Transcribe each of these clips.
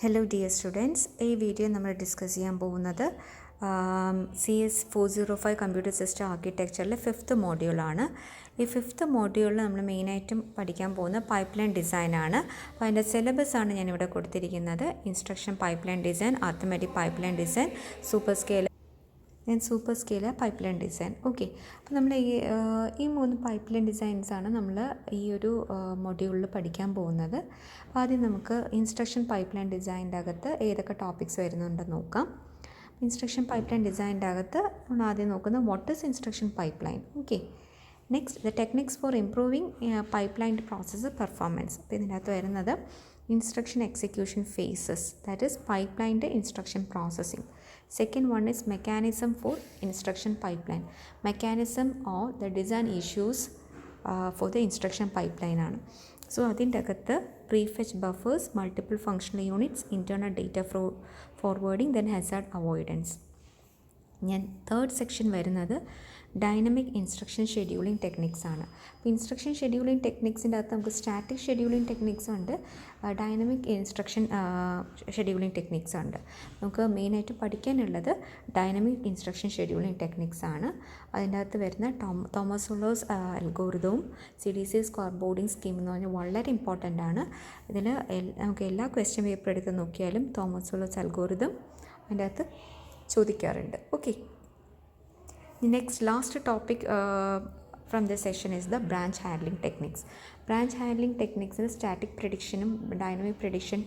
Hello dear students, ഈ video നമ്മൾ discuss ചെയ്യാൻ പോകുന്നത് CS405 കമ്പ്യൂട്ടർ സിസ്റ്റം ആർക്കിടെക്ചറിലെ 5th മോഡ്യൂളാണ്. ഈ 5th മോഡ്യൂളിൽ നമ്മൾ മെയിനായിട്ടും പഠിക്കാൻ പോകുന്ന പൈപ്പ് ലൈൻ ഡിസൈനാണ്. അപ്പോൾ അതിൻ്റെ സിലബസാണ് ഞാനിവിടെ കൊടുത്തിരിക്കുന്നത്. Instruction pipe line design, arithmetic pipe line design, super scale pipe line design. Okay, അപ്പോൾ നമ്മൾ ഈ 3 പൈപ്പ് ലൈൻ ഡിസൈൻസാണ് നമ്മൾ ഈ ഒരു മൊഡ്യൂളിൽ പഠിക്കാൻ പോകുന്നത്. അപ്പോൾ ആദ്യം നമുക്ക് ഇൻസ്ട്രക്ഷൻ പൈപ്പ് ലൈൻ ഡിസൈനിൻ്റെ അകത്ത് ഏതൊക്കെ ടോപ്പിക്സ് വരുന്നുണ്ടെന്ന് നോക്കാം. ഇൻസ്ട്രക്ഷൻ പൈപ്പ് ലൈൻ ഡിസൈനിൻ്റെ അകത്ത് നമ്മൾ ആദ്യം നോക്കുന്നത് what is instruction pipeline. Okay, next the techniques for improving pipeline process performance. അപ്പോൾ ഇതിൻ്റെ അകത്ത് വരുന്നത് instruction execution phases, that is പൈപ്പ് ലൈൻ്റെ instruction processing. Second one is mechanism for instruction pipeline. Mechanism or the design issues for the instruction pipeline ആണ്. So അതിൻ്റെ അകത്ത് prefetch buffers, multiple functional units, internal data forwarding, then hazard avoidance. ഞാൻ third section വരുന്നത് dynamic instruction scheduling techniques ആണ്. അപ്പോൾ instruction scheduling ടെക്നിക്സിൻ്റെ അകത്ത് നമുക്ക് സ്റ്റാറ്റിക് ഷെഡ്യൂളിംഗ് ടെക്നിക്സ് ഉണ്ട്, ഡൈനമിക് ഇൻസ്ട്രക്ഷൻ ഷെഡ്യൂളിംഗ് ടെക്നിക്സ് ഉണ്ട്. നമുക്ക് മെയിനായിട്ട് പഠിക്കാനുള്ളത് ഡൈനമിക് ഇൻസ്ട്രക്ഷൻ ഷെഡ്യൂളിംഗ് ടെക്നിക്സ് ആണ്. അതിൻ്റെ അകത്ത് വരുന്ന തോമസോളോസ് അൽഗോരിതവും CDC സ്ക്വയർ ബോർഡിംഗ് സ്കീം എന്ന് പറഞ്ഞാൽ വളരെ ഇമ്പോർട്ടൻ്റ് ആണ്. ഇതിൽ നമുക്ക് എല്ലാ ക്വസ്റ്റ്യൻ പേപ്പർ എടുത്ത് നോക്കിയാലും തോമസോളോസ് അൽഗോരിതം അതിൻ്റെ അകത്ത് ചോദിക്കാറുണ്ട്. Okay, next last topic from this session is the branch handling techniques. Branch handling techniques in static prediction, dynamic prediction,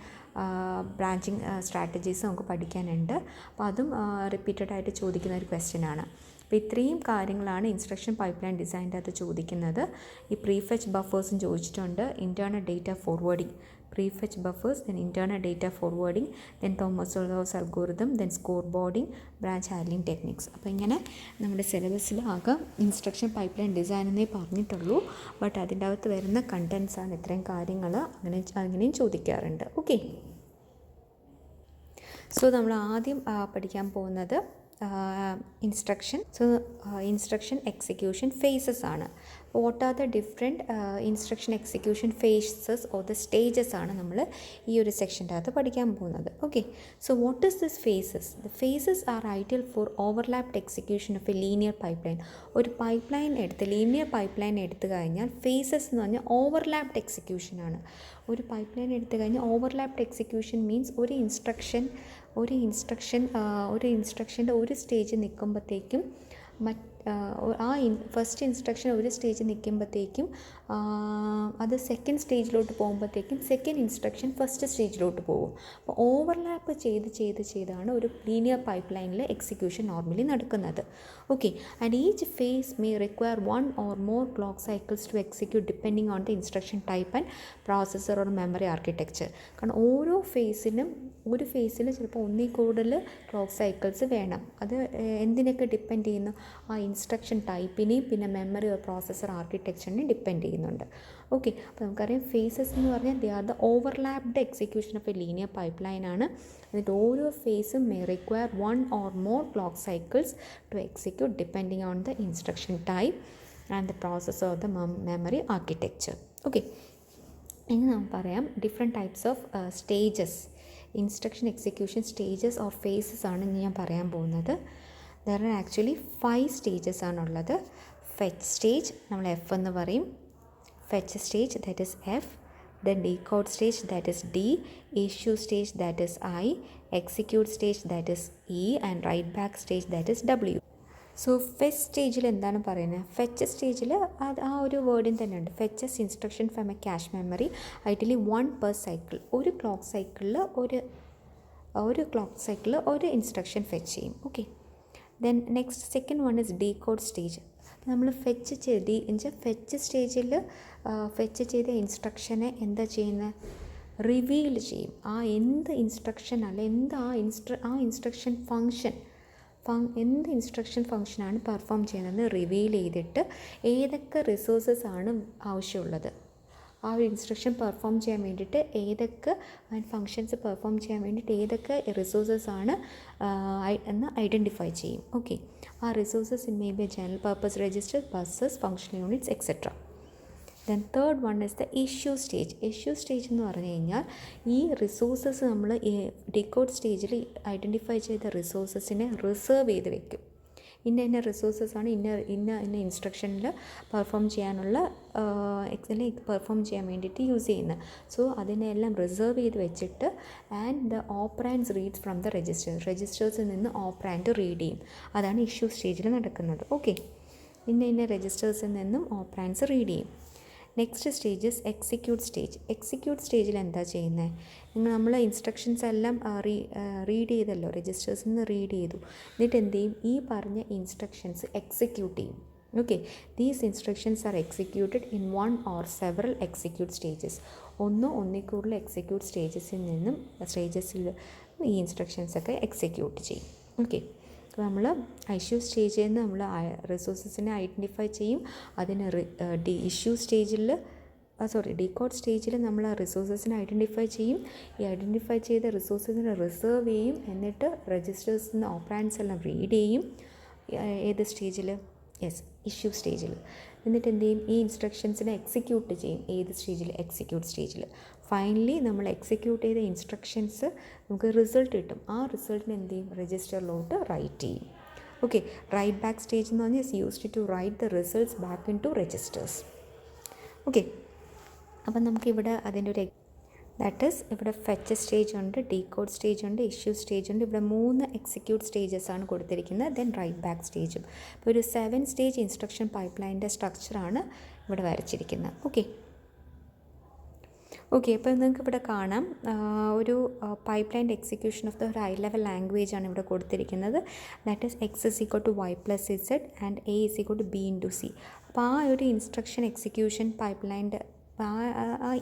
branching strategies നമുക്ക് പഠിക്കാനുണ്ട്. അപ്പോൾ അതും റിപ്പീറ്റഡ് ആയിട്ട് ചോദിക്കുന്ന ഒരു ക്വസ്റ്റ്യൻ ആണ്. അപ്പോൾ ഇത്രയും കാര്യങ്ങളാണ് ഇൻസ്ട്രക്ഷൻ പൈപ്പ് ലൈൻ ഡിസൈനിൻ്റെ അകത്ത് ചോദിക്കുന്നത്. ഈ പ്രീഫെച്ച് ബഫേഴ്സും ചോദിച്ചിട്ടുണ്ട്, internal data forwarding, prefetch buffers, then internal data forwarding, then Thomas-Alva algorithm, then scoreboarding, branch handling techniques. അപ്പോൾ ഇങ്ങനെ നമ്മുടെ സിലബസിൽ ആകെ ഇൻസ്ട്രക്ഷൻ പൈപ്പ് ലൈൻ ഡിസൈൻ എന്നേ പറഞ്ഞിട്ടുള്ളൂ. ബട്ട് അതിൻ്റെ അകത്ത് വരുന്ന കണ്ടൻസ് ആണ് ഇത്രയും കാര്യങ്ങൾ, അങ്ങനെയും ചോദിക്കാറുണ്ട്. ഓക്കെ, സോ നമ്മൾ ആദ്യം പഠിക്കാൻ പോകുന്നത് ഇൻസ്ട്രക്ഷൻ എക്സിക്യൂഷൻ ഫേസസ് ആണ്. What are the different instruction execution phases or the stages ആണ് നമ്മൾ ഈ ഒരു സെക്ഷൻ്റെ അകത്ത് പഠിക്കാൻ പോകുന്നത്. Okay, so what is this phases? The phases are ideal for overlapped execution of a linear pipeline. ഒരു pipeline linear pipeline എടുത്തു കഴിഞ്ഞാൽ ഫേസസ് എന്ന് പറഞ്ഞാൽ ഓവർലാപ്ഡ് എക്സിക്യൂഷനാണ്. ഒരു പൈപ്പ് ലൈൻ എടുത്തു കഴിഞ്ഞാൽ ഓവർലാപ്ഡ് എക്സിക്യൂഷൻ മീൻസ് ഒരു ഇൻസ്ട്രക്ഷൻ്റെ ഒരു സ്റ്റേജ് നിൽക്കുമ്പോഴത്തേക്കും ഫസ്റ്റ് ഇൻസ്ട്രക്ഷൻ ഒരു സ്റ്റേജ് നിൽക്കുമ്പോഴത്തേക്കും അത് സെക്കൻഡ് സ്റ്റേജിലോട്ട് പോകുമ്പോഴത്തേക്കും സെക്കൻഡ് ഇൻസ്ട്രക്ഷൻ ഫസ്റ്റ് സ്റ്റേജിലോട്ട് പോകും. അപ്പോൾ ഓവർലാപ്പ് ചെയ്താണ് ഒരു ലീനിയർ പൈപ്പ് ലൈനിൽ എക്സിക്യൂഷൻ നോർമലി നടക്കുന്നത്. Okay, and each phase may require 1 or more clock cycles to execute depending on the instruction type and processor or memory architecture. കാരണം ഓരോ ഒരു ഫേസിൽ ചിലപ്പോൾ ഒന്നിൽ കൂടുതൽ ക്ലോക്ക് സൈക്കിൾസ് വേണം. അത് എന്തിനൊക്കെ ഡിപ്പെൻഡ് ചെയ്യുന്നു? ആ ഇൻസ്ട്രക്ഷൻ ടൈപ്പിനെയും പിന്നെ മെമ്മറി ഓർ പ്രോസസ്സർ ആർക്കിടെക്ചറിനെയും ഡിപ്പെൻഡ് ചെയ്യുന്നുണ്ട്. ഓക്കെ, അപ്പോൾ നമുക്കറിയാം ഫേസസ് എന്ന് പറഞ്ഞാൽ they are the overlapped execution of a linear pipeline ആണ്. എന്നിട്ട് ഓരോ ഫേസും may require 1 or more clock cycles to execute depending on the instruction type and the processor of the memory architecture. Okay, ഇനി നമുക്ക് പറയാം different types of stages, instruction execution stages or phases ആണ് ഞാൻ പറയാൻ പോകുന്നത്. ദർ ആർ ആക്ച്വലി 5 സ്റ്റേജസ് ആണുള്ളത്. Fetch stage നമ്മൾ F എന്ന് പറയും, fetch stage that is F, then decode stage that is D, issue stage that is I, execute stage that is E, and write back stage that is W. So fetch സ്റ്റേജിൽ എന്താണ് പറയുന്നത്? Fetch സ്റ്റേജിൽ ആ ഒരു വേർഡിന് തന്നെ ഉണ്ട്. Fetches instruction from a cache memory ideally 1 per cycle. ഒരു ക്ലോക്ക് സൈക്കിളിൽ ഒരു ഇൻസ്ട്രക്ഷൻ ഫെച്ച് ചെയ്യും. Okay, then next second one is decode stage. നമ്മൾ ഫെച്ച് ചെയ്ത ഇൻസ്ട്രക്ഷനെ എന്താ ചെയ്യുന്നത്? റിവീൽ ചെയ്യും. എന്ത് ഇൻസ്ട്രക്ഷൻ അല്ല എന്ത് ഇൻസ്ട്രക്ഷൻ ഫങ്ഷനാണ് പെർഫോം ചെയ്യുന്നത് റിവീൽ ചെയ്തിട്ട് ഏതൊക്കെ റിസോഴ്സസ് ആണ് ആവശ്യമുള്ളത്, ആ ഒരു ഇൻസ്ട്രക്ഷൻ പെർഫോം ചെയ്യാൻ വേണ്ടിയിട്ട് ഏതൊക്കെ ഫങ്ഷൻസ് പെർഫോം ചെയ്യാൻ വേണ്ടിയിട്ട് ഏതൊക്കെ റിസോഴ്സസ് ആണ് എന്ന് ഐഡൻറ്റിഫൈ ചെയ്യും. ഓക്കെ, ആ resources in may be general purpose register, buses, functional units etcetera. Then third one is the issue stage. Issue stage എന്ന് പറഞ്ഞു കഴിഞ്ഞാൽ ഈ റിസോഴ്സസ് നമ്മൾ ഡീകോഡ് സ്റ്റേജിൽ ഐഡൻറ്റിഫൈ ചെയ്ത റിസോഴ്സസിനെ റിസർവ് ചെയ്ത് വെക്കും. ഇന്ന റിസോഴ്സസാണ് ഇന്ന ഇൻസ്ട്രക്ഷനിൽ പെർഫോം ചെയ്യാനുള്ള പെർഫോം ചെയ്യാൻ വേണ്ടിയിട്ട് യൂസ് ചെയ്യുന്നത്. സോ അതിനെല്ലാം റിസർവ് ചെയ്ത് വെച്ചിട്ട് and the operands reads from the രജിസ്റ്റേഴ്സിൽ നിന്ന് ഓപ്പറാൻഡ് റീഡ് ചെയ്യും. അതാണ് ഇഷ്യൂ സ്റ്റേജിൽ നടക്കുന്നത്. ഓക്കെ, ഇന്ന രജിസ്റ്റേഴ്സിൽ നിന്നും ഓപ്പറാൻഡ്സ് റീഡ് ചെയ്യും. Next stage is execute stage. Execute സ്റ്റേജിൽ എന്താ ചെയ്യുന്നത്? നമ്മൾ ഇൻസ്ട്രക്ഷൻസ് എല്ലാം റീഡ് ചെയ്തല്ലോ, രജിസ്റ്റേഴ്സിൽ നിന്ന് റീഡ് ചെയ്തു. എന്നിട്ട് എന്ത് ചെയ്യും? ഈ പറഞ്ഞ ഇൻസ്ട്രക്ഷൻസ് എക്സിക്യൂട്ട് ചെയ്യും. Okay, these instructions R executed in one or several execute stages. ഒന്നിൽ കൂടുതൽ എക്സിക്യൂട്ട് സ്റ്റേജസിൽ ഈ ഇൻസ്ട്രക്ഷൻസൊക്കെ എക്സിക്യൂട്ട് ചെയ്യും. ഓക്കെ, നമ്മൾ ഇഷ്യൂ സ്റ്റേജിൽ നിന്ന് നമ്മൾ റിസോഴ്സസിനെ ഐഡൻറ്റിഫൈ ചെയ്യും. അതിന് ഡീകോഡ് സ്റ്റേജിൽ നമ്മൾ ആ റിസോഴ്സസിനെ ഐഡൻറ്റിഫൈ ചെയ്യും. ഈ ഐഡൻറ്റിഫൈ ചെയ്ത റിസോഴ്സസിനെ റിസർവ് ചെയ്യും. എന്നിട്ട് രജിസ്റ്റേഴ്സിൽ നിന്ന് ഓപ്പറാൻഡ്സ് എല്ലാം റീഡ് ചെയ്യും. ഏത് സ്റ്റേജിൽ? യെസ്, ഇഷ്യൂ സ്റ്റേജിൽ. എന്നിട്ട് എന്ത് ചെയ്യും? ഈ ഇൻസ്ട്രക്ഷൻസിനെ എക്സിക്യൂട്ട് ചെയ്യും. ഏത് സ്റ്റേജിൽ? എക്സിക്യൂട്ട് സ്റ്റേജിൽ. ഫൈനലി നമ്മൾ എക്സിക്യൂട്ട് ചെയ്ത ഇൻസ്ട്രക്ഷൻസ് നമുക്ക് റിസൾട്ട് കിട്ടും. ആ റിസൾട്ടിന് എന്ത് ചെയ്യും? രജിസ്റ്ററിലോട്ട് റൈറ്റ് ചെയ്യും. ഓക്കെ, റൈറ്റ് ബാക്ക് സ്റ്റേജ് എന്ന് പറഞ്ഞാൽ is used to write the results back into registers. Okay, അപ്പം നമുക്കിവിടെ അതിൻ്റെ ഒരു ദാറ്റ് ഈസ് ഇവിടെ ഫെച്ച് സ്റ്റേജ് ഉണ്ട്, ഡീകോഡ് സ്റ്റേജ് ഉണ്ട്, ഇഷ്യൂ സ്റ്റേജ് ഉണ്ട്. ഇവിടെ 3 എക്സിക്യൂട്ട് സ്റ്റേജസ് ആണ് കൊടുത്തിരിക്കുന്നത്. ദെൻ റൈറ്റ് ബാക്ക് സ്റ്റേജും. ഇപ്പോൾ ഒരു 7 സ്റ്റേജ് ഇൻസ്ട്രക്ഷൻ പൈപ്പ്ലൈനിൻ്റെ സ്ട്രക്ചറാണ് ഇവിടെ വരച്ചിരിക്കുന്നത്. ഓക്കെ, അപ്പോൾ നിങ്ങൾക്ക് ഇവിടെ കാണാം ഒരു പൈപ്പ്ലൈൻ്റെ എക്സിക്യൂഷൻ ഓഫ് ദ ഒരു ഹൈ ലെവൽ ലാംഗ്വേജ് ആണ് ഇവിടെ കൊടുത്തിരിക്കുന്നത്. That is x is equal to y plus z and a is equal to b into c. അപ്പോൾ ആ ഒരു ഇൻസ്ട്രക്ഷൻ എക്സിക്യൂഷൻ പൈപ്പ്ലൈൻ്റെ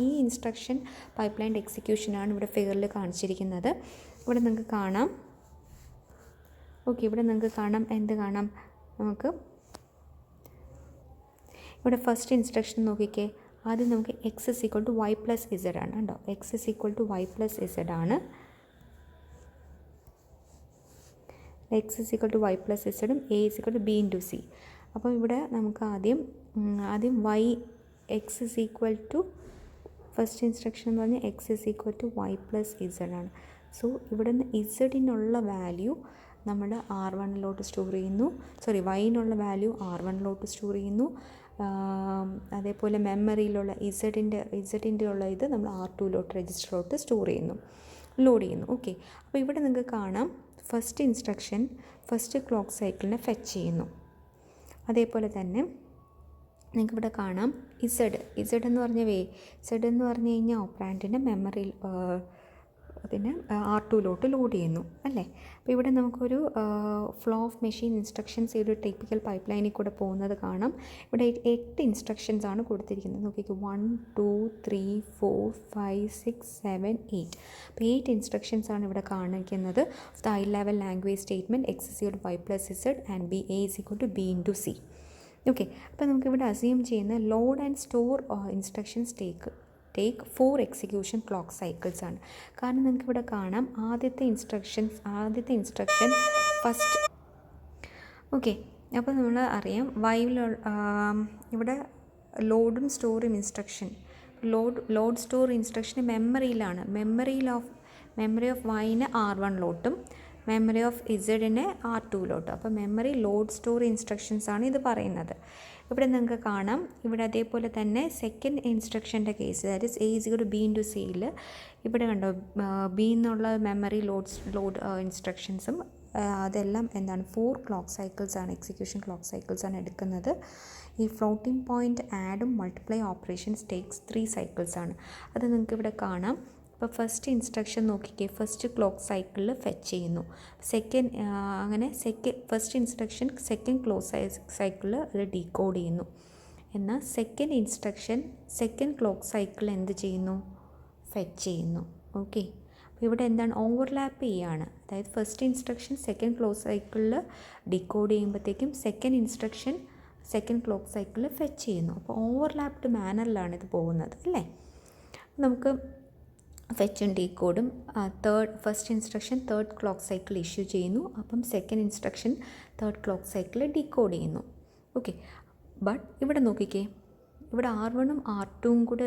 ഈ ഇൻസ്ട്രക്ഷൻ പൈപ്പ്ലൈൻ്റെ എക്സിക്യൂഷനാണ് ഇവിടെ ഫിഗറിൽ കാണിച്ചിരിക്കുന്നത്. ഇവിടെ നിങ്ങൾക്ക് കാണാം. ഓക്കെ, ഇവിടെ നിങ്ങൾക്ക് കാണാം. എന്ത് കാണാം? നമുക്ക് ഇവിടെ ഫസ്റ്റ് ഇൻസ്ട്രക്ഷൻ നോക്കിക്കേ. ആദ്യം നമുക്ക് x is equal to y plus z ആണ് കേട്ടോ. X is equal to y plus z ആണ്. X is equal to y plus ഇസഡും a is equal to b into c. അപ്പോൾ ഇവിടെ നമുക്ക് ആദ്യം y x is equal to first instruction എന്ന് പറഞ്ഞാൽ x is equal to y plus z ആണ്. So ഇവിടെ നിന്ന് ഇസഡിനുള്ള വാല്യൂ നമ്മൾ R1 സ്റ്റോർ ചെയ്യുന്നു. വൈനുള്ള വാല്യൂ R1 സ്റ്റോർ ചെയ്യുന്നു. അതേപോലെ മെമ്മറിയിലുള്ള ഇസഡിൻ്റെ ഉള്ള ഇത് നമ്മൾ R2 രജിസ്റ്ററിലോട്ട് ലോഡ് ചെയ്യുന്നു. ഓക്കെ, അപ്പോൾ ഇവിടെ നിങ്ങൾക്ക് കാണാം ഫസ്റ്റ് ഇൻസ്ട്രക്ഷൻ ഫസ്റ്റ് ക്ലോക്ക് സൈക്കിളിനെ ഫെച്ച് ചെയ്യുന്നു. അതേപോലെ തന്നെ നിങ്ങൾക്ക് ഇവിടെ കാണാം ഇസഡ് എന്ന് പറഞ്ഞു കഴിഞ്ഞാൽ ഓപ്പറാൻഡിൻ്റെ മെമ്മറിയിൽ അതിനെ R2 ലോഡ് ചെയ്യുന്നു അല്ലേ. അപ്പോൾ ഇവിടെ നമുക്കൊരു ഫ്ലോ ഓഫ് മെഷീൻ ഇൻസ്ട്രക്ഷൻസ് ഈ ഒരു ടിപ്പിക്കൽ പൈപ്പ് ലൈനിൽ കൂടെ പോകുന്നത് കാണാം. ഇവിടെ 8 ഇൻസ്ട്രക്ഷൻസ് ആണ് കൊടുത്തിരിക്കുന്നത്. നോക്കിക്കോ, 1 2 3 4 5 6 7 8. അപ്പോൾ 8 ഇൻസ്ട്രക്ഷൻസ് ആണ് ഇവിടെ കാണിക്കുന്നത്. The high level language statement x is equal to y plus z and b a is equal to b into c. Okay, അപ്പോൾ നമുക്കിവിടെ അസ്യൂം ചെയ്യുന്ന load and store instructions take 4 execution clock cycles ആണ്. കാരണം നിങ്ങൾക്കിവിടെ കാണാം ആദ്യത്തെ instruction first. Okay, അപ്പോൾ നമ്മൾ അറിയാം ഇവിടെ ലോഡും സ്റ്റോറും ഇൻസ്ട്രക്ഷൻ ലോഡ് സ്റ്റോർ ഇൻസ്ട്രക്ഷൻ മെമ്മറിയിലാണ്. മെമ്മറി ഓഫ് വൈന് R1 ലോട്ടും മെമ്മറി ഓഫ് ഇസഡിനെ R2 ലോട്ടും. അപ്പോൾ മെമ്മറി ലോഡ് സ്റ്റോർ ഇൻസ്ട്രക്ഷൻസ് ആണ് ഇത് പറയുന്നത്. ഇവിടെ നിങ്ങൾക്ക് കാണാം. ഇവിടെ അതേപോലെ തന്നെ സെക്കൻഡ് ഇൻസ്ട്രക്ഷൻ്റെ case that is a is equal to b into സിയിൽ ഇവിടെ കണ്ടോ ബി എന്നുള്ള മെമ്മറി ലോഡ് ഇൻസ്ട്രക്ഷൻസും അതെല്ലാം എന്താണ് 4 ക്ലോക്ക് സൈക്കിൾസ് ആണ്, എക്സിക്യൂഷൻ ക്ലോക്ക് സൈക്കിൾസ് ആണ് എടുക്കുന്നത്. ഈ ഫ്ലോട്ടിംഗ് പോയിൻ്റ് ആഡും മൾട്ടിപ്ലൈ ഓപ്പറേഷൻസ് ടേക്സ് 3 സൈക്കിൾസ് ആണ്. അത് നിങ്ങൾക്ക് ഇവിടെ കാണാം. അപ്പോൾ ഫസ്റ്റ് ഇൻസ്ട്രക്ഷൻ നോക്കിക്കേ, ഫസ്റ്റ് ക്ലോക്ക് സൈക്കിളിൽ ഫെച്ച് ചെയ്യുന്നു. ഫസ്റ്റ് ഇൻസ്ട്രക്ഷൻ സെക്കൻഡ് ക്ലോക്ക് സൈക്കിളിൽ അത് ഡീകോഡ് ചെയ്യുന്നു. എന്നാൽ second instruction second clock cycle എന്ത് ചെയ്യുന്നു? ഫെച്ച് ചെയ്യുന്നു. ഓക്കെ, അപ്പോൾ ഇവിടെ എന്താണ് ഓവർലാപ്പ് ചെയ്യുകയാണ്. അതായത് ഫസ്റ്റ് ഇൻസ്ട്രക്ഷൻ സെക്കൻഡ് ക്ലോക്ക് സൈക്കിളിൽ ഡീകോഡ് ചെയ്യുമ്പോഴത്തേക്കും സെക്കൻഡ് ഇൻസ്ട്രക്ഷൻ സെക്കൻഡ് ക്ലോക്ക് സൈക്കിളിൽ ഫെച്ച് ചെയ്യുന്നു. അപ്പോൾ ഓവർലാപ്ഡ് മാനറിലാണ് ഇത് പോകുന്നത് അല്ലേ. നമുക്ക് ഫെച്ചും ഡീകോഡും first instruction third clock cycle issue ചെയ്യുന്നു. അപ്പം second instruction third clock cycle decode ചെയ്യുന്നു. ഓക്കെ, ബട്ട് ഇവിടെ നോക്കിക്കേ, ഇവിടെ R1ഉം R2ഉം കൂടെ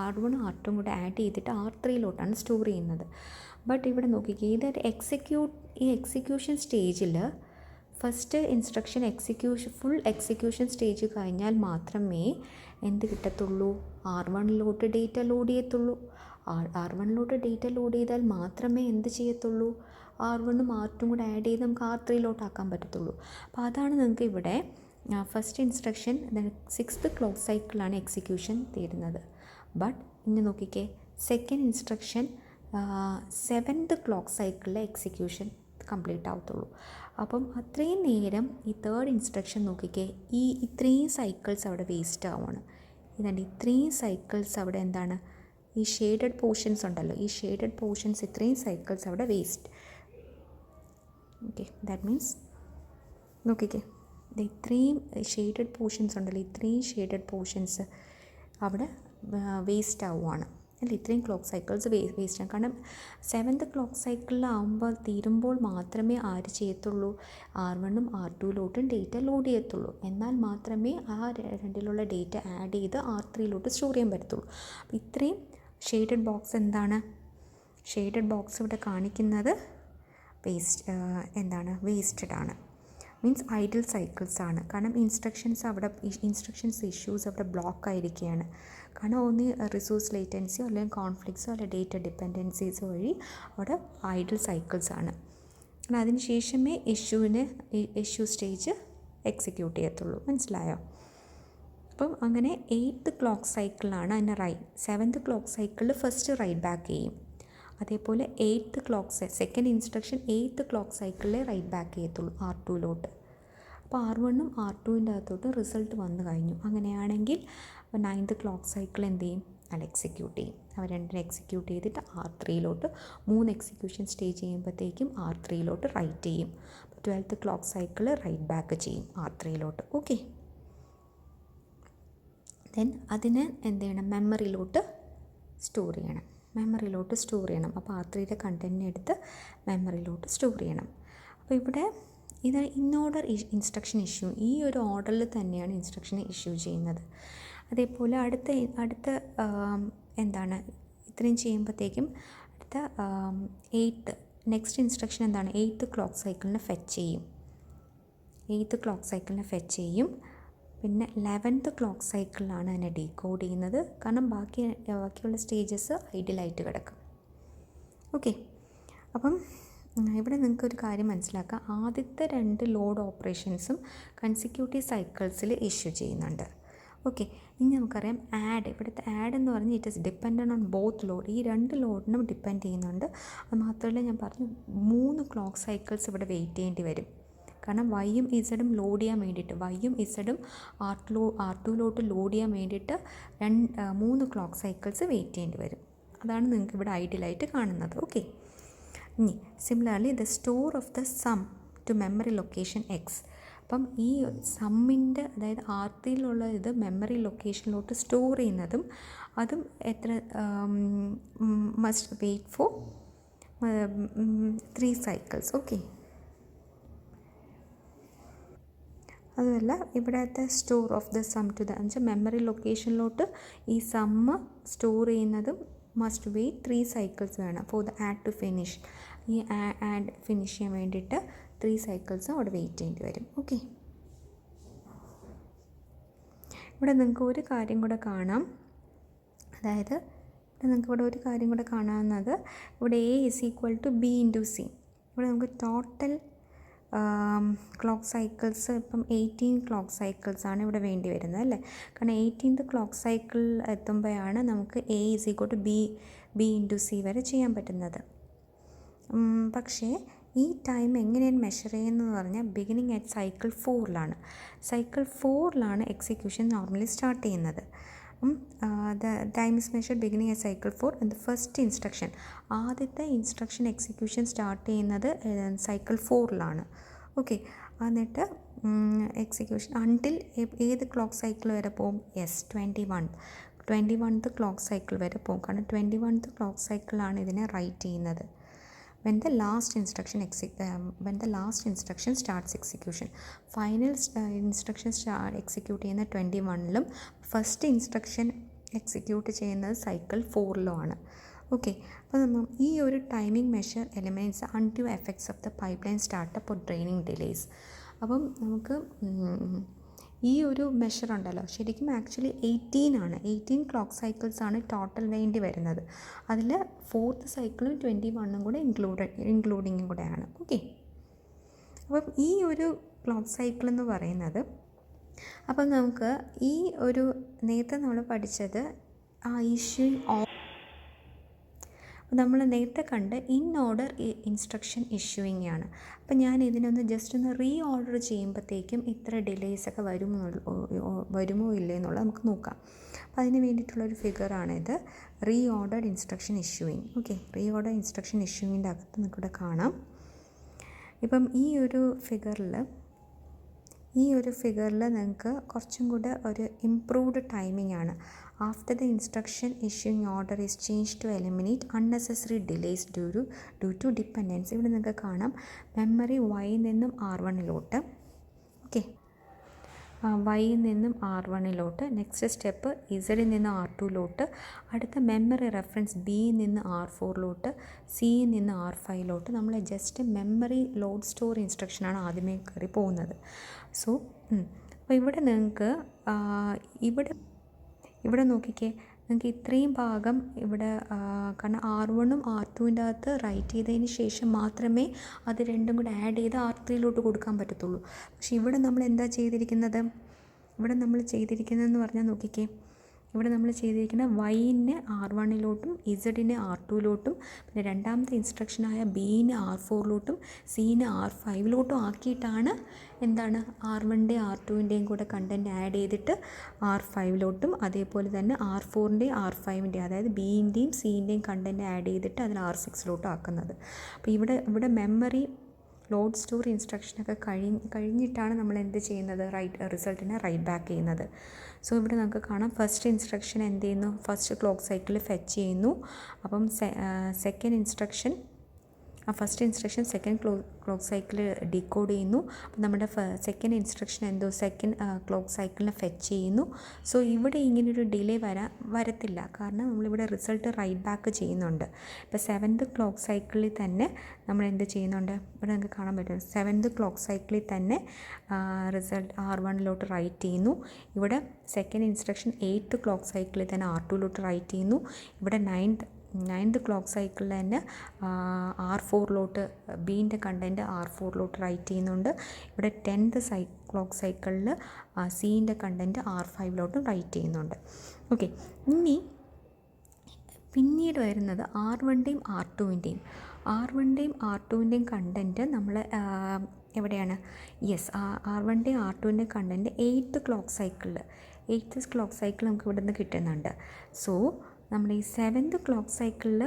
R1ഉം R2ഉം കൂടെ ആഡ് ചെയ്തിട്ട് R3 സ്റ്റോർ ചെയ്യുന്നത്. ബട്ട് ഇവിടെ നോക്കിക്കേ, ഇതൊരു എക്സിക്യൂഷൻ സ്റ്റേജിൽ first instruction full execution stage കഴിഞ്ഞാൽ മാത്രമേ എന്ത് കിട്ടത്തുള്ളൂ, R1 ഡേറ്റ ലോഡ് ചെയ്യത്തുള്ളൂ. R1 ഡേറ്റ ലോഡ് ചെയ്താൽ മാത്രമേ എന്ത് ചെയ്യത്തുള്ളൂ, R1ഉം R2ഉം കൂടെ ആഡ് ചെയ്ത് നമുക്ക് R3 ആക്കാൻ പറ്റത്തുള്ളൂ. അപ്പോൾ അതാണ് നിങ്ങൾക്ക് ഇവിടെ ഫസ്റ്റ് ഇൻസ്ട്രക്ഷൻ 6th ക്ലോക്ക് സൈക്കിളാണ് എക്സിക്യൂഷൻ തീരുന്നത്. ബട്ട് ഇനി നോക്കിക്കേ, സെക്കൻഡ് ഇൻസ്ട്രക്ഷൻ 7th ക്ലോക്ക് സൈക്കിളിലെ എക്സിക്യൂഷൻ കംപ്ലീറ്റ് ആവത്തുള്ളൂ. അപ്പം അത്രയും നേരം ഈ തേർഡ് ഇൻസ്ട്രക്ഷൻ നോക്കിക്കേ, ഇത്രയും സൈക്കിൾസ് അവിടെ വേസ്റ്റ് ആവുകയാണ്. ഇതുണ്ട്, ഇത്രയും സൈക്കിൾസ് അവിടെ എന്താണ്, ഈ ഷെയ്ഡഡ് പോർഷൻസ് ഉണ്ടല്ലോ, ഈ ഷെയ്ഡഡ് പോർഷൻസ് ഇത്രയും സൈക്കിൾസ് അവിടെ വേസ്റ്റ്. ഓക്കെ, ദാറ്റ് മീൻസ് നോക്കിക്കേ, ഇത്രയും ഷെയ്ഡഡ് പോർഷൻസ് ഉണ്ടല്ലോ, ഇത്രയും ഷെയ്ഡഡ് പോർഷൻസ് അവിടെ വേസ്റ്റ് ആവുകയാണ് അല്ല, ഇത്രയും ക്ലോക്ക് സൈക്കിൾസ് വേസ്റ്റ് ആണ്. കാരണം 7th ക്ലോക്ക് സൈക്കിളിലാവുമ്പോൾ തീരുമ്പോൾ മാത്രമേ ആര് ചെയ്യത്തുള്ളൂ, R1ഉം R2 ഡേറ്റ ലോഡ് ചെയ്യത്തുള്ളൂ. എന്നാൽ മാത്രമേ ആ രണ്ടിലുള്ള ഡേറ്റ ആഡ് ചെയ്ത് R3 സ്റ്റോർ ചെയ്യാൻ പറ്റത്തുള്ളൂ. അപ്പോൾ ഇത്രയും ഷെയ്ഡഡ് ബോക്സ് എന്താണ്, ഷെയ്ഡഡ് ബോക്സ് ഇവിടെ കാണിക്കുന്നത് വേസ്റ്റഡ് ആണ്, മീൻസ് ഐഡിൽ സൈക്കിൾസ് ആണ്. കാരണം ഇൻസ്ട്രക്ഷൻസ് ഇഷ്യൂസ് അവിടെ ബ്ലോക്ക് ആയിരിക്കുകയാണ്. കാരണം ഒന്ന് റിസോഴ്സ് ലേറ്റൻസിയോ അല്ലെങ്കിൽ കോൺഫ്ലിക്ട്സോ അല്ലെങ്കിൽ ഡേറ്റ ഡിപ്പെൻഡൻസീസോ വഴി അവിടെ ഐഡിൽ സൈക്കിൾസ് ആണ്. കാരണം അതിന് ശേഷമേ ഇഷ്യൂ സ്റ്റേജ് എക്സിക്യൂട്ട് ചെയ്യത്തുള്ളൂ. മനസ്സിലായോ? അപ്പം അങ്ങനെ 8th ക്ലോക്ക് സൈക്കിളാണ് അതിൻ്റെ 7th ക്ലോക്ക് സൈക്കിളിൽ ഫസ്റ്റ് റൈറ്റ് ബാക്ക് ചെയ്യും. അതേപോലെ 8th second instruction 8th clock സൈക്കിളിലെ റൈറ്റ് ബാക്ക് ചെയ്യത്തുള്ളൂ R2. അപ്പോൾ R1ഉം R2ൻ്റെ അകത്തോട്ട് റിസൾട്ട് വന്നു കഴിഞ്ഞു. അങ്ങനെയാണെങ്കിൽ 9th ക്ലോക്ക് സൈക്കിൾ എന്ത് ചെയ്യും, അത് എക്സിക്യൂട്ട് ചെയ്യും. അവർ രണ്ടിനെ എക്സിക്യൂട്ട് ചെയ്തിട്ട് R3 3 എക്സിക്യൂഷൻ സ്റ്റേജ് ചെയ്യുമ്പോഴത്തേക്കും R3 റൈറ്റ് ചെയ്യും. 12th clock cycle right back ചെയ്യും R3. ഓക്കെ, ദെൻ അതിനെ എന്ത് ചെയ്യണം, മെമ്മറിയിലോട്ട് സ്റ്റോർ ചെയ്യണം. അപ്പോൾ R3യുടെ കണ്ടൻറ്റിനെ എടുത്ത് മെമ്മറിയിലോട്ട് സ്റ്റോർ ചെയ്യണം. അപ്പോൾ ഇവിടെ ഇത് ഇൻഓർഡർ ഇൻസ്ട്രക്ഷൻ ഇഷ്യൂ, ഈ ഒരു ഓർഡറിൽ തന്നെയാണ് ഇൻസ്ട്രക്ഷൻ ഇഷ്യൂ ചെയ്യുന്നത്. അതേപോലെ അടുത്ത ഇത്രയും ചെയ്യുമ്പോഴത്തേക്കും അടുത്ത 8th നെക്സ്റ്റ് ഇൻസ്ട്രക്ഷൻ എന്താണ്, 8th ക്ലോക്ക് സൈക്കിളിനെ ഫെച്ച് ചെയ്യും. പിന്നെ 11th ക്ലോക്ക് സൈക്കിളിലാണ് അതിനെ ഡീകോഡ് ചെയ്യുന്നത്. കാരണം ബാക്കിയുള്ള സ്റ്റേജസ് ഐഡിയലായിട്ട് കിടക്കും. ഓക്കെ, അപ്പം ഇവിടെ നിങ്ങൾക്കൊരു കാര്യം മനസ്സിലാക്കാം, ആദ്യത്തെ 2 ലോഡ് ഓപ്പറേഷൻസും കൺസിക്യൂട്ടീവ് സൈക്കിൾസിൽ ഇഷ്യൂ ചെയ്യുന്നുണ്ട്. ഓക്കെ, ഇനി നമുക്കറിയാം ഇവിടുത്തെ ആഡ് എന്ന് പറഞ്ഞാൽ it is dependent on both load. ഈ 2 ലോഡിനും ഡിപ്പെൻഡ് ചെയ്യുന്നുണ്ട്. അത് മാത്രമല്ല, ഞാൻ പറഞ്ഞു 3 ക്ലോക്ക് സൈക്കിൾസ് ഇവിടെ വെയിറ്റ് ചെയ്യേണ്ടി വരും. കാരണം വൈയും ഇസഡും ലോഡ് ചെയ്യാൻ വേണ്ടിയിട്ട്, വൈയും ഇസഡും R2 ലോഡ് ചെയ്യാൻ വേണ്ടിയിട്ട് 3 ക്ലോക്ക് സൈക്കിൾസ് വെയിറ്റ് ചെയ്യേണ്ടി വരും. അതാണ് നിങ്ങൾക്ക് ഇവിടെ ഐഡിയലായിട്ട് കാണുന്നത്. ഓക്കെ, ഇനി similarly the store of the sum to memory location X. അപ്പം ഈ സമ്മിൻ്റെ, അതായത് R3 ഇത് മെമ്മറി ലൊക്കേഷനിലോട്ട് സ്റ്റോർ ചെയ്യുന്നതും അതും must wait for 3 cycles. Okay, അതുമല്ല ഇവിടുത്തെ store of the sum to എന്നുവെച്ചാൽ മെമ്മറി ലൊക്കേഷനിലോട്ട് ഈ സമ്മ് സ്റ്റോർ ചെയ്യുന്നതും മസ്റ്റ് വെയിറ്റ് 3 സൈക്കിൾസ് വേണം for the add to finish. ഈ ആഡ് ഫിനിഷ് ചെയ്യാൻ വേണ്ടിയിട്ട് 3 സൈക്കിൾസ് അവിടെ വെയിറ്റ് ചെയ്യേണ്ടി വരും. ഓക്കെ, ഇവിടെ നിങ്ങൾക്ക് ഒരു കാര്യം കൂടെ കാണാം, അതായത് കാണാവുന്നത് ഇവിടെ A = B × C. ഇവിടെ നമുക്ക് ടോട്ടൽ ക്ലോക്ക് സൈക്കിൾസ് ഇപ്പം 18 ക്ലോക്ക് സൈക്കിൾസാണ് ഇവിടെ വേണ്ടി വരുന്നത് അല്ലേ. കാരണം 18th ക്ലോക്ക് സൈക്കിൾ എത്തുമ്പോഴാണ് നമുക്ക് A = B × C വരെ ചെയ്യാൻ പറ്റുന്നത്. പക്ഷേ ഈ ടൈം എങ്ങനെയാണ് മെഷർ ചെയ്യുന്നതെന്ന് പറഞ്ഞാൽ beginning at cycle 4 execution normally start ചെയ്യുന്നത്. The time is measured beginning at cycle 4 and the first instruction, ആദ്യത്തെ ഇൻസ്ട്രക്ഷൻ എക്സിക്യൂഷൻ സ്റ്റാർട്ട് ചെയ്യുന്നത് സൈക്കിൾ 4. ഓക്കെ, എന്നിട്ട് എക്സിക്യൂഷൻ അൺടിൽ ഏത് ക്ലോക്ക് സൈക്കിൾ വരെ പോകും, 21th ക്ലോക്ക് സൈക്കിൾ വരെ പോകും. കാരണം 21th ക്ലോക്ക് സൈക്കിളാണ് ഇതിനെ റൈറ്റ് ചെയ്യുന്നത്. when the last instruction starts execution. Final instruction execute ചെയ്യുന്ന 21-ലും ഫസ്റ്റ് ഇൻസ്ട്രക്ഷൻ എക്സിക്യൂട്ട് ചെയ്യുന്നത് സൈക്കിൾ 4-ലും ആണ്. ഓക്കെ, അപ്പോൾ ഈ ഒരു timing measure eliminates undue effects of the pipeline startup or draining delays. അപ്പം നമുക്ക് ഈ ഒരു മെഷർ ഉണ്ടല്ലോ, ശരിക്കും ആക്ച്വലി 18 ക്ലോക്ക് സൈക്കിൾസ് ആണ് ടോട്ടൽ വേണ്ടി വരുന്നത്. അതിൽ 4th സൈക്കിളും 21-ഉം കൂടെ ഇൻക്ലൂഡിങ്ങും കൂടെയാണ്. ഓക്കെ, അപ്പം ഈ ഒരു ക്ലോക്ക് സൈക്കിൾ എന്ന് പറയുന്നത്, അപ്പം നമുക്ക് ഈ ഒരു നേരത്തെ നമ്മൾ പഠിച്ചത് നമ്മൾ നേരത്തെ കണ്ട് ഇൻ ഓർഡർ ഇൻസ്ട്രക്ഷൻ ഇഷ്യൂയിങ് ആണ്. അപ്പം ഞാൻ ഇതിനൊന്ന് ജസ്റ്റ് ഒന്ന് റീ ഓർഡർ ചെയ്യുമ്പോഴത്തേക്കും ഇത്ര ഡിലേയ്സൊക്കെ വരുമോ ഇല്ലേ എന്നുള്ളത് നമുക്ക് നോക്കാം. അപ്പോൾ അതിന് വേണ്ടിയിട്ടുള്ളൊരു ഫിഗറാണിത്, reordered instruction issuing. Okay, reorder instruction ഇഷ്യൂയിൻ്റെ അകത്ത് നമുക്കിവിടെ കാണാം. ഇപ്പം ഈ ഒരു ഫിഗറിൽ നിങ്ങൾക്ക് കുറച്ചും കൂടെ ഒരു ഇംപ്രൂവ്ഡ് ടൈമിംഗ് ആണ്. After the instruction issuing order is change to eliminate unnecessary delays due to dependence. ഇവിടെ നിങ്ങൾക്ക് കാണാം മെമ്മറി വൈയിൽ നിന്നും R1-ലോട്ട്. ഓക്കെ, വൈയിൽ നിന്നും R1-ലോട്ട്. നെക്സ്റ്റ് സ്റ്റെപ്പ് ഇസഡിൽ നിന്ന് R2-ലോട്ട്. അടുത്ത മെമ്മറി റെഫറൻസ് ബിയിൽ നിന്ന് R4-ലോട്ട്, സിയിൽ നിന്ന് R5-ലോട്ട്. നമ്മൾ ജസ്റ്റ് മെമ്മറി ലോഡ് സ്റ്റോർ ഇൻസ്ട്രക്ഷനാണ് ആദ്യമേ കയറി പോകുന്നത്. സോ അപ്പോൾ ഇവിടെ നിങ്ങൾക്ക് ഇവിടെ നോക്കിക്കേ, നിങ്ങൾക്ക് ഇത്രയും ഭാഗം ഇവിടെ കാരണം R1-ഉം R2-ൻ്റെ അകത്ത് റൈറ്റ് ചെയ്തതിന് ശേഷം മാത്രമേ അത് രണ്ടും കൂടെ ആഡ് ചെയ്ത് R3-ലോട്ട് കൊടുക്കാൻ പറ്റത്തുള്ളൂ. പക്ഷേ ഇവിടെ നമ്മൾ എന്താ ചെയ്തിരിക്കുന്നത്, പറഞ്ഞാൽ നോക്കിക്കേ, ഇവിടെ നമ്മൾ ചെയ്തിരിക്കുന്ന വൈനെ R1-ലോട്ടും ഇസഡിനെ R2-ലോട്ടും പിന്നെ രണ്ടാമത്തെ ഇൻസ്ട്രക്ഷനായ ബീനെ R4-ലോട്ടും സിനെ R5-ലോട്ടും ആക്കിയിട്ടാണ് എന്താണ് R1-ൻ്റെയും R2-ൻ്റെയും കൂടെ കണ്ടൻറ്റ് ആഡ് ചെയ്തിട്ട് R5-ലോട്ടും അതേപോലെ തന്നെ R4-ൻ്റെയും R5-ൻ്റെയും അതായത് ബീൻ്റെയും സിൻ്റെയും കണ്ടൻറ്റ് ആഡ് ചെയ്തിട്ട് അതിൽ R6-ലോട്ടും ആക്കുന്നത്. അപ്പോൾ ഇവിടെ മെമ്മറി ലോഡ് സ്റ്റോർ ഇൻസ്ട്രക്ഷനൊക്കെ കഴിഞ്ഞിട്ടാണ് നമ്മൾ എന്ത് ചെയ്യുന്നത്, റിസൾട്ടിനെ റൈറ്റ് ബാക്ക് ചെയ്യുന്നത്. സോ ഇവിടെ നമുക്ക് കാണാം ഫസ്റ്റ് ഇൻസ്ട്രക്ഷൻ എന്ത് ചെയ്യുന്നു, ഫസ്റ്റ് ക്ലോക്ക് സൈക്കിൾ ഫെച്ച് ചെയ്യുന്നു. അപ്പം first instruction second clock cycle decode ചെയ്യുന്നു. അപ്പം നമ്മുടെ സെക്കൻഡ് ഇൻസ്ട്രക്ഷൻ സെക്കൻഡ് ക്ലോക്ക് സൈക്കിളിനെ ഫെച്ച് ചെയ്യുന്നു. സോ ഇവിടെ ഇങ്ങനൊരു ഡിലേ വരത്തില്ല, കാരണം നമ്മളിവിടെ റിസൾട്ട് റൈറ്റ് ബാക്ക് ചെയ്യുന്നുണ്ട്. ഇപ്പോൾ 7th ക്ലോക്ക് സൈക്കിളിൽ തന്നെ നമ്മൾ എന്ത് ചെയ്യുന്നുണ്ട്, ഇവിടെ നമുക്ക് കാണാൻ പറ്റും 7th ക്ലോക്ക് സൈക്കിളിൽ തന്നെ റിസൾട്ട് R1-ലോട്ട് റൈറ്റ് ചെയ്യുന്നു. ഇവിടെ സെക്കൻഡ് ഇൻസ്ട്രക്ഷൻ 8th ക്ലോക്ക് സൈക്കിളിൽ തന്നെ R2-ലോട്ട് റൈറ്റ് ചെയ്യുന്നു. ഇവിടെ 9th ക്ലോക്ക് സൈക്കിളിൽ തന്നെ R4-ലോട്ട് ബീൻ്റെ കണ്ടൻറ്റ് R4-ലോട്ട് റൈറ്റ് ചെയ്യുന്നുണ്ട്. ഇവിടെ 10th ക്ലോക്ക് സൈക്കിളിൽ സിൻ്റെ കണ്ടൻറ്റ് R5-ലോട്ടും റൈറ്റ് ചെയ്യുന്നുണ്ട്. ഓക്കെ, ഇനി പിന്നീട് വരുന്നത് R1-ൻ്റെയും R2-ൻ്റെയും കണ്ടൻറ്റ് നമ്മൾ എവിടെയാണ്, R1-ൻ്റെയും R2-ൻ്റെയും കണ്ടൻറ്റ് 8th ക്ലോക്ക് സൈക്കിൾ നമുക്ക് ഇവിടെ നിന്ന് കിട്ടുന്നുണ്ട്. സോ നമ്മുടെ ഈ 7th ക്ലോക്ക് സൈക്കിളിൽ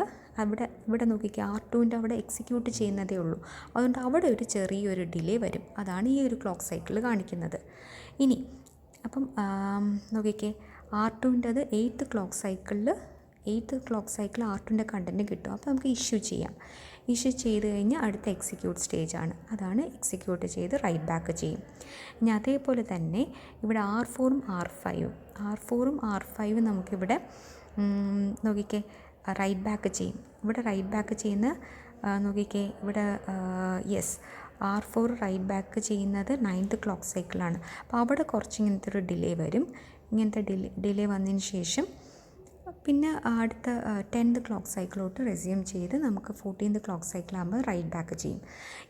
ഇവിടെ നോക്കിക്കുക, R2-ൻ്റെ അവിടെ എക്സിക്യൂട്ട് ചെയ്യുന്നതേ ഉള്ളൂ. അതുകൊണ്ട് അവിടെ ഒരു ചെറിയൊരു ഡിലേ വരും. അതാണ് ഈ ഒരു ക്ലോക്ക് സൈക്കിളിൽ കാണിക്കുന്നത്. ഇനി അപ്പം നോക്കിക്കേ, R2-ൻ്റെത് 8th ക്ലോക്ക് സൈക്കിളിൽ R2-ൻ്റെ കണ്ടൻറ്റ് കിട്ടും. അപ്പോൾ നമുക്ക് ഇഷ്യൂ ചെയ്ത് കഴിഞ്ഞാൽ അടുത്ത എക്സിക്യൂട്ട് സ്റ്റേജാണ്. അതാണ് എക്സിക്യൂട്ട് ചെയ്ത് റൈറ്റ് ബാക്ക് ചെയ്യും. ഇനി അതേപോലെ തന്നെ ഇവിടെ R4-ഉം R5-ഉം നമുക്കിവിടെ നോക്കിക്കേ റൈറ്റ് ബാക്ക് ചെയ്യും. ഇവിടെ റൈറ്റ് ബാക്ക് ചെയ്യുന്ന നോക്കിക്കേ, ഇവിടെ R4 റൈറ്റ് ബാക്ക് ചെയ്യുന്നത് 9th ക്ലോക്ക് സൈക്കിളാണ്. അപ്പോൾ അവിടെ കുറച്ച് ഇങ്ങനത്തെ ഒരു ഡിലേ വരും. ഇങ്ങനത്തെ ഡിലേ വന്നതിന് ശേഷം പിന്നെ അടുത്ത 10th ക്ലോക്ക് സൈക്കിളോട്ട് റെസ്യൂം ചെയ്ത് നമുക്ക് 14th ക്ലോക്ക് സൈക്കിളാകുമ്പോൾ റൈറ്റ് ബാക്ക് ചെയ്യും.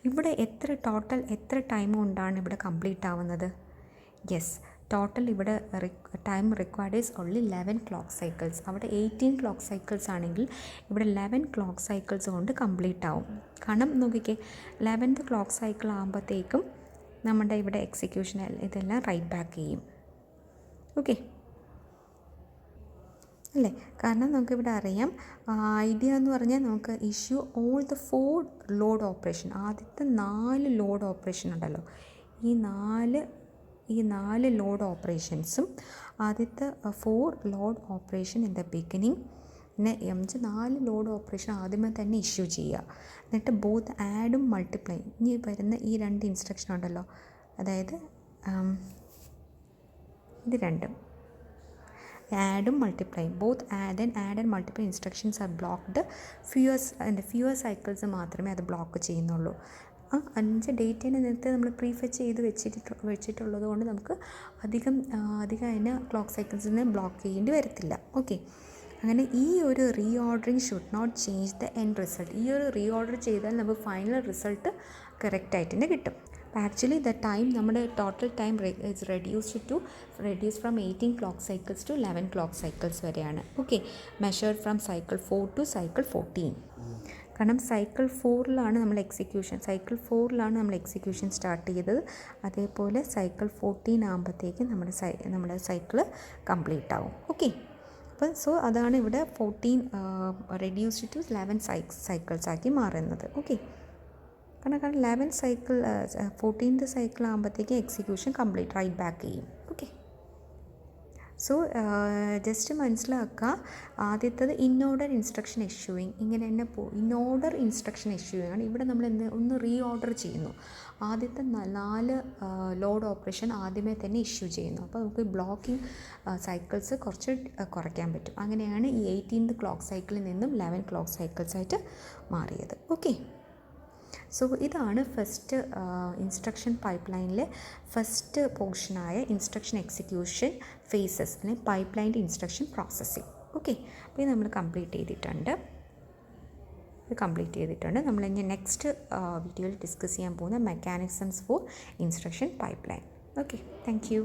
ഇവിടെ ടോട്ടൽ എത്ര ടൈം കൊണ്ടാണ് ഇവിടെ കംപ്ലീറ്റ് ആവുന്നത്? ടോട്ടൽ ഇവിടെ time required is only 11 clock cycles. അവിടെ 18 ക്ലോക്ക് സൈക്കിൾസ് ആണെങ്കിൽ ഇവിടെ 11 ക്ലോക്ക് സൈക്കിൾസ് കൊണ്ട് കംപ്ലീറ്റ് ആവും. കാരണം നോക്കിക്കേ, 11th ക്ലോക്ക് സൈക്കിൾ ആകുമ്പോഴത്തേക്കും നമ്മുടെ ഇവിടെ എക്സിക്യൂഷൻ ഇതെല്ലാം റൈറ്റ് ബാക്ക് ചെയ്യും. ഓക്കെ അല്ലേ? കാരണം നമുക്കിവിടെ അറിയാം, ഐഡിയ എന്ന് പറഞ്ഞാൽ നമുക്ക് issue all the 4 load operation. ആദ്യത്തെ 4 ലോഡ് ഓപ്പറേഷൻ ഉണ്ടല്ലോ, ഈ 4 ലോഡ് ഓപ്പറേഷൻസും ആദ്യത്തെ 4 load operation in the beginning എന്നുവെച്ചാൽ 4 ലോഡ് ഓപ്പറേഷൻ ആദ്യമേ തന്നെ ഇഷ്യൂ ചെയ്യുക. എന്നിട്ട് ബോത്ത് ആഡും മൾട്ടിപ്ലൈ, ഇനി വരുന്ന ഈ 2 ഇൻസ്ട്രക്ഷൻ ഉണ്ടല്ലോ, അതായത് ഇത് രണ്ടും ആഡും മൾട്ടിപ്ലൈയും, both add and multiply instructions are blocked. Fewer cycles മാത്രമേ അത് ബ്ലോക്ക് ചെയ്യുന്നുള്ളൂ. 5 ഡേറ്റേനെ നേരത്തെ നമ്മൾ പ്രീഫെച്ച് ചെയ്ത് വെച്ചിട്ടുള്ളത് കൊണ്ട് നമുക്ക് അധികം അതിനെ ക്ലോക്ക് സൈക്കിൾസിനെ ബ്ലോക്ക് ചെയ്യേണ്ടി വരത്തില്ല. ഓക്കെ, അങ്ങനെ ഈ ഒരു reordering should not change the end result. ഈ ഒരു റീ ഓർഡർ ചെയ്താൽ നമുക്ക് ഫൈനൽ റിസൾട്ട് കറക്റ്റായിട്ട് തന്നെ കിട്ടും. അപ്പോൾ ആക്ച്വലി ദ ടൈം, നമ്മുടെ total time is reduce from 18 clock cycles to 11 clock cycles വരെയാണ്. Okay, measured from cycle 4 to cycle 14. കാരണം സൈക്കിൾ 4ലാണ് നമ്മൾ എക്സിക്യൂഷൻ സ്റ്റാർട്ട് ചെയ്തത്. അതേപോലെ സൈക്കിൾ 14 ആകുമ്പോഴത്തേക്കും നമ്മുടെ സൈക്കിൾ കംപ്ലീറ്റ് ആവും. ഓക്കെ, അപ്പം അതാണ് ഇവിടെ 14 റെഡ്യൂസ്ഡ് ടു 11 സൈക്കിൾസ് ആക്കി മാറുന്നത്. ഓക്കെ, കാരണം 11 സൈക്കിൾ 14th സൈക്കിൾ ആകുമ്പോഴത്തേക്കും എക്സിക്യൂഷൻ കംപ്ലീറ്റ് റൈറ്റ് ബാക്ക് ചെയ്യും. ഓക്കെ, ജസ്റ്റ് മനസ്സിലാക്കുക. ആദ്യത്തത് ഇൻഓർഡർ ഇൻസ്ട്രക്ഷൻ ഇഷ്യൂയിങ്, ഇങ്ങനെ തന്നെ ഇൻഓർഡർ ഇൻസ്ട്രക്ഷൻ ഇഷ്യൂയിങ് ആണ്. ഇവിടെ നമ്മൾ ഒന്ന് റീ ഓർഡർ ചെയ്യുന്നു. ആദ്യത്തെ 4 ലോഡ് ഓപ്പറേഷൻ ആദ്യമേ തന്നെ ഇഷ്യൂ ചെയ്യുന്നു. അപ്പോൾ നമുക്ക് ബ്ലോക്കിംഗ് സൈക്കിൾസ് കുറച്ച് കുറയ്ക്കാൻ പറ്റും. അങ്ങനെയാണ് ഈ 18th ക്ലോക്ക് സൈക്കിളിൽ നിന്നും 11 ക്ലോക്ക് സൈക്കിൾസ് ആയിട്ട് മാറിയത്. ഓക്കെ, ഇതാണ് ഫസ്റ്റ് ഇൻസ്ട്രക്ഷൻ പൈപ്പ് ലൈനിലെ ഫസ്റ്റ് പോർഷനായ ഇൻസ്ട്രക്ഷൻ എക്സിക്യൂഷൻ ഫേസസ്, അല്ലെങ്കിൽ പൈപ്പ് ലൈൻ്റെ ഇൻസ്ട്രക്ഷൻ പ്രോസസ്സിങ്. ഓക്കെ, അപ്പോൾ ഇത് നമ്മൾ കംപ്ലീറ്റ് ചെയ്തിട്ടുണ്ട്. നമ്മൾ ഇനി നെക്സ്റ്റ് വീഡിയോയിൽ ഡിസ്കസ് ചെയ്യാൻ പോകുന്ന mechanisms for instruction pipeline. Okay, thank U.